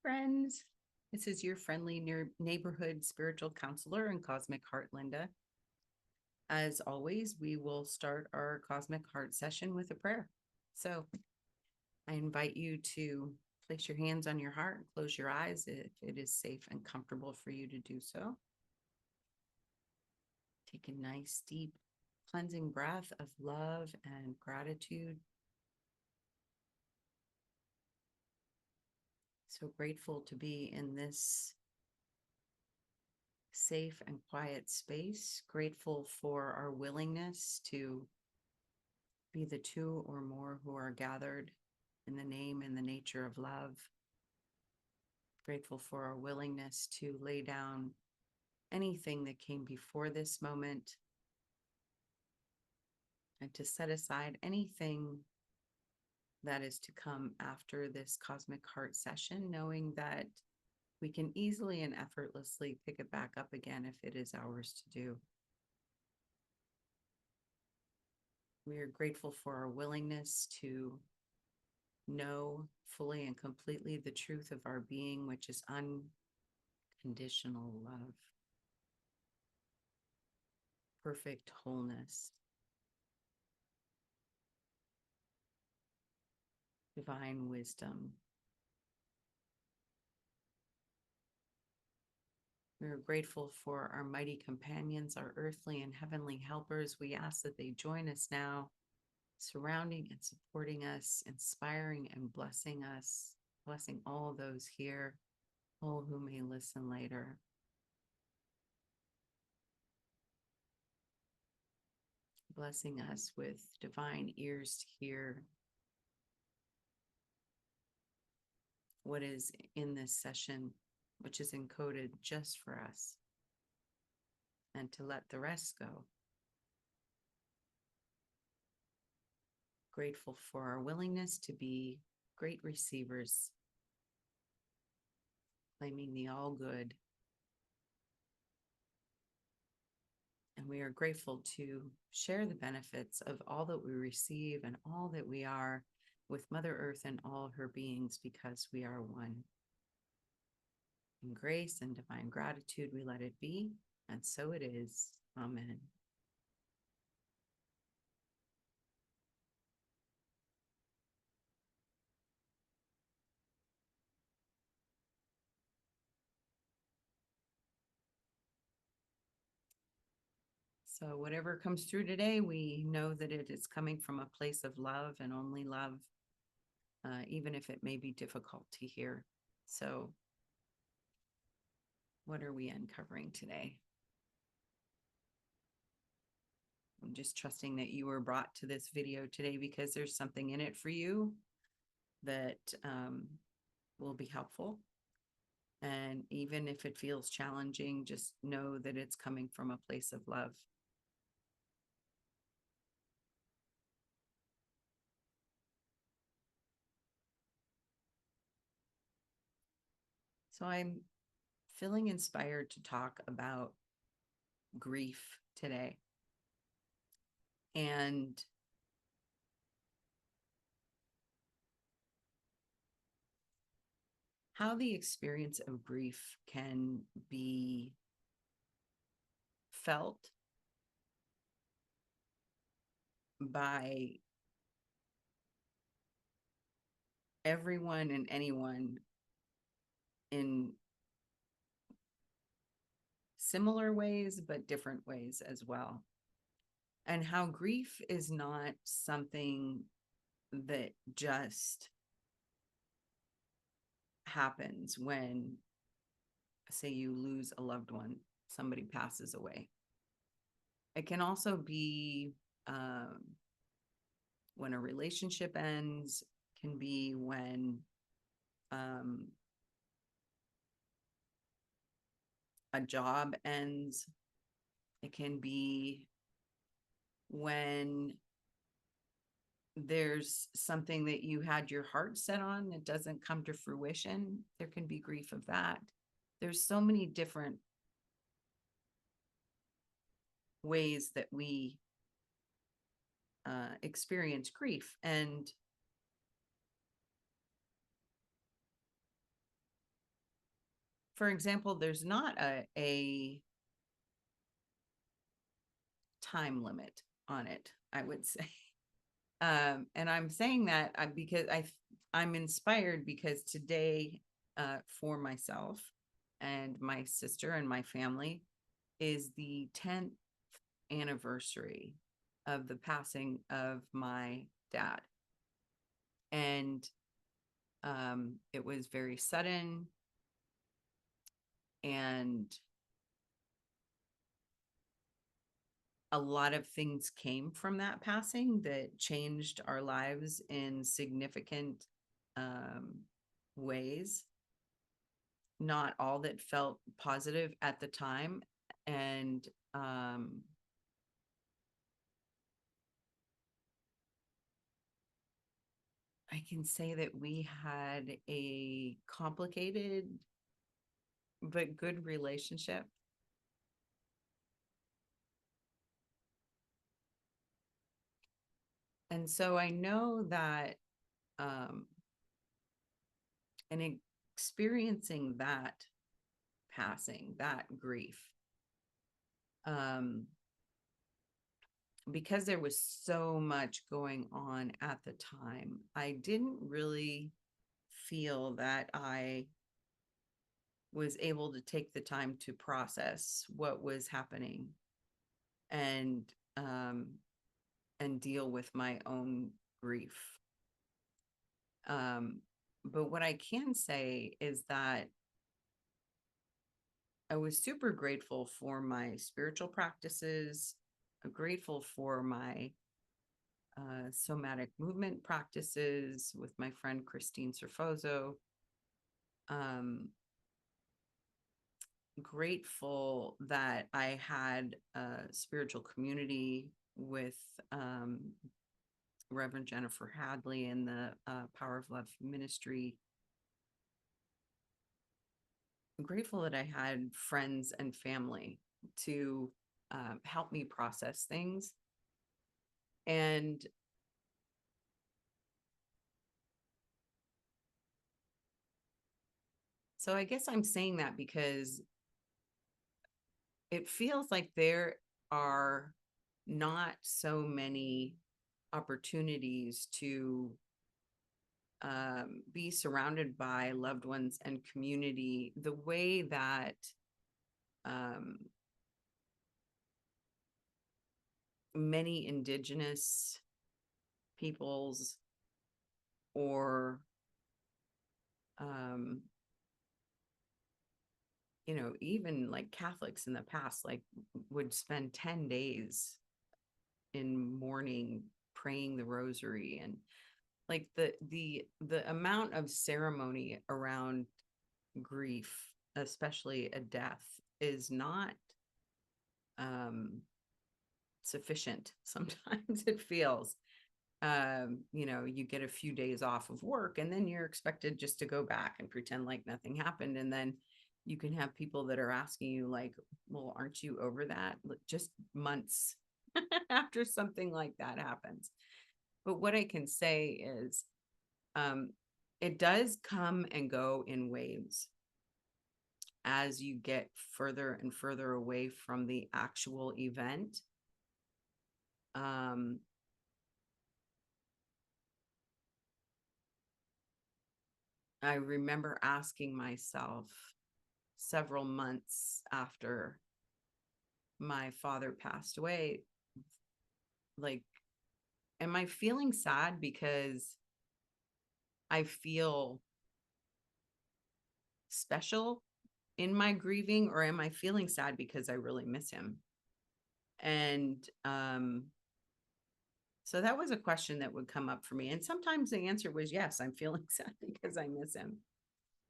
Friends. This is your friendly neighborhood spiritual counselor and cosmic heart, Linda. As always, we will start our cosmic heart session with a prayer. So I invite you to place your hands on your heart and close your eyes if it is safe and comfortable for you to do so. Take a nice, deep, cleansing breath of love and gratitude. So grateful to be in this safe and quiet space, grateful for our willingness to be the two or more who are gathered in the name and the nature of love. Grateful for our willingness to lay down anything that came before this moment and to set aside anything that is to come after this cosmic heart session, knowing that we can easily and effortlessly pick it back up again if it is ours to do. We are grateful for our willingness to know fully and completely the truth of our being, which is unconditional love, perfect wholeness, divine wisdom. We are grateful for our mighty companions, our earthly and heavenly helpers. We ask that they join us now, surrounding and supporting us, inspiring and blessing us, blessing all those here, all who may listen later. Blessing us with divine ears to hear what is in this session, which is encoded just for us, and to let the rest go. Grateful for our willingness to be great receivers, claiming the all good. And we are grateful to share the benefits of all that we receive and all that we are with Mother Earth and all her beings, because we are one. In grace and divine gratitude, we let it be, and so it is. Amen. So whatever comes through today, we know that it is coming from a place of love and only love, even if it may be difficult to hear. So what are we uncovering today? I'm just trusting that you were brought to this video today because there's something in it for you that will be helpful. And even if it feels challenging, just know that it's coming from a place of love. So I'm feeling inspired to talk about grief today. And how the experience of grief can be felt by everyone and anyone in similar ways, but different ways as well. And how grief is not something that just happens when, say, you lose a loved one, somebody passes away. It can also be when a relationship ends, can be when a job ends. It can be when there's something that you had your heart set on that doesn't come to fruition. There can be grief of that. There's so many different ways that we experience grief. And for example, there's not a time limit on it, I would say. And I'm saying that because I'm inspired because today, for myself and my sister and my family, is the 10th anniversary of the passing of my dad. And it was very sudden, and a lot of things came from that passing that changed our lives in significant um, ways. Not all that felt positive at the time. And I can say that we had a complicated but good relationship. And so I know that um, and experiencing that passing, that grief, um, because there was so much going on at the time, I didn't really feel that I was able to take the time to process what was happening and um, and deal with my own grief. Um, but what I can say is that I was super grateful for my spiritual practices, grateful for my somatic movement practices with my friend Christine Serfozo. Um, Grateful that I had a spiritual community with Reverend Jennifer Hadley and the Power of Love ministry. I'm grateful that I had friends and family to help me process things. And so I guess I'm saying that because it feels like there are not so many opportunities to be surrounded by loved ones and community the way that um, many indigenous peoples or um, even like Catholics in the past, like would spend 10 days in mourning, praying the rosary, and like the amount of ceremony around grief, especially a death, is not um sufficient. Sometimes it feels you get a few days off of work and then you're expected just to go back and pretend like nothing happened. And then you can have people that are asking you, like, well, aren't you over that? Just months after something like that happens. But what I can say is um, it does come and go in waves as you get further and further away from the actual event. Um, I remember asking myself several months after my father passed away, like, am I feeling sad because I feel special in my grieving, or am I feeling sad because I really miss him? And so that was a question that would come up for me. And sometimes the answer was yes, I'm feeling sad because I miss him.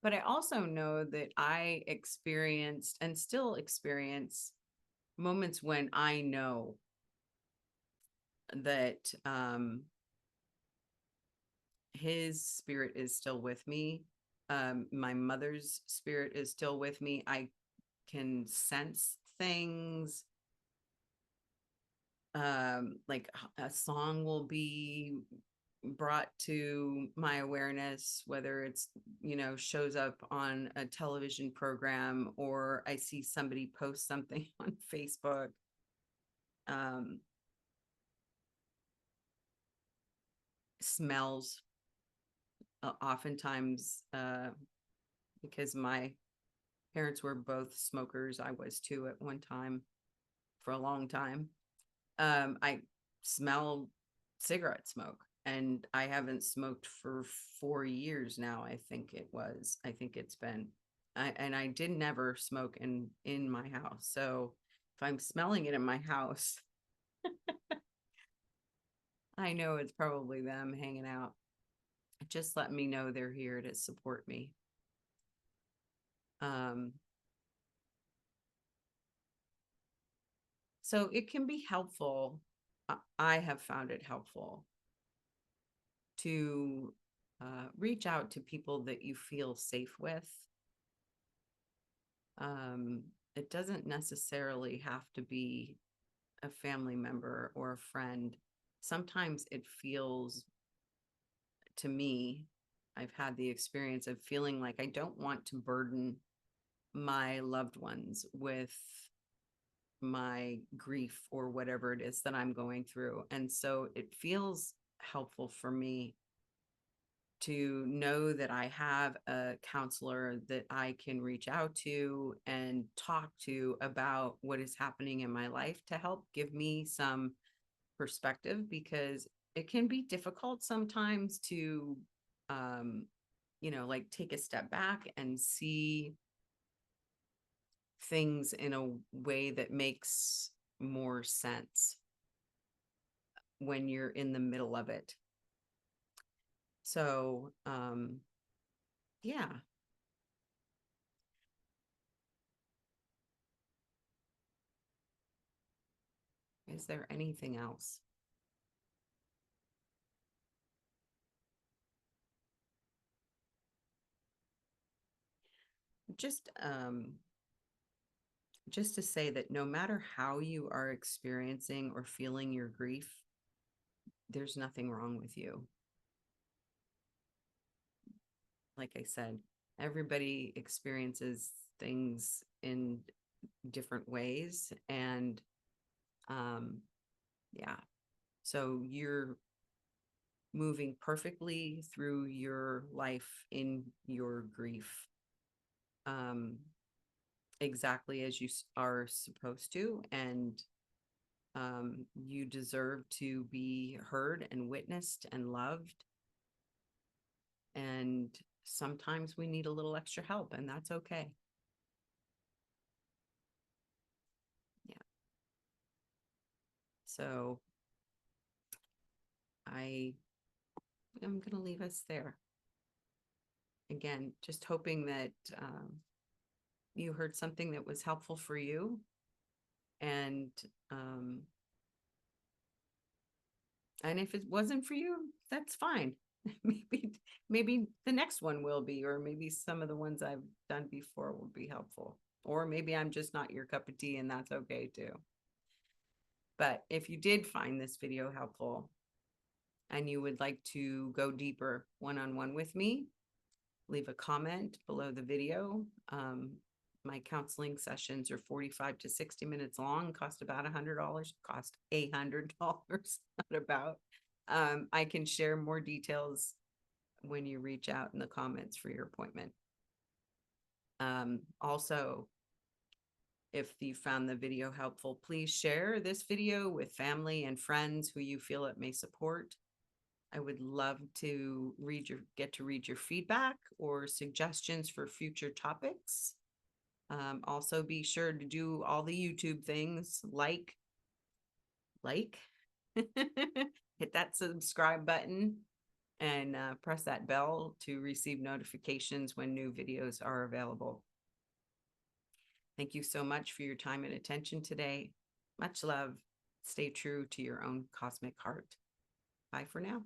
But I also know that I experienced and still experience moments when I know that his spirit is still with me. My mother's spirit is still with me. I can sense things. Like a song will be brought to my awareness, whether it's, shows up on a television program or I see somebody post something on Facebook. Um, Smells, oftentimes, because my parents were both smokers. I was too at one time for a long time. I smell cigarette smoke, and I haven't smoked for 4 years now. I think it's been, and I did never smoke in my house. So if I'm smelling it in my house, I know it's probably them hanging out. Just let me know they're here to support me. Um, so it can be helpful. I have found it helpful to reach out to people that you feel safe with. It doesn't necessarily have to be a family member or a friend. Sometimes it feels, to me, I've had the experience of feeling like I don't want to burden my loved ones with my grief or whatever it is that I'm going through. And so it feels helpful for me to know that I have a counselor that I can reach out to and talk to about what is happening in my life to help give me some perspective, because it can be difficult sometimes to, um, like take a step back and see things in a way that makes more sense when you're in the middle of it. So, yeah. Is there anything else? Just, just to say that no matter how you are experiencing or feeling your grief, there's nothing wrong with you. Like I said, everybody experiences things in different ways. And yeah, so you're moving perfectly through your life in your grief, um, exactly as you are supposed to. And you deserve to be heard and witnessed and loved. And sometimes we need a little extra help, and that's okay. Yeah. So I am going to leave us there. Again, just hoping that you heard something that was helpful for you. And um, and if it wasn't for you, that's fine. maybe maybe the next one will be, or maybe some of the ones I've done before will be helpful, or maybe I'm just not your cup of tea, and that's okay too. But if you did find this video helpful and you would like to go deeper one-on-one with me, leave a comment below the video. My counseling sessions are 45 to 60 minutes long, cost about $100, cost $100, not about. I can share more details when you reach out in the comments for your appointment. Also, if you found the video helpful, please share this video with family and friends who you feel it may support. I would love to get to read your feedback or suggestions for future topics. Also be sure to do all the YouTube things, like, hit that subscribe button, and press that bell to receive notifications when new videos are available. Thank you so much for your time and attention today. Much love. Stay true to your own cosmic heart. Bye for now.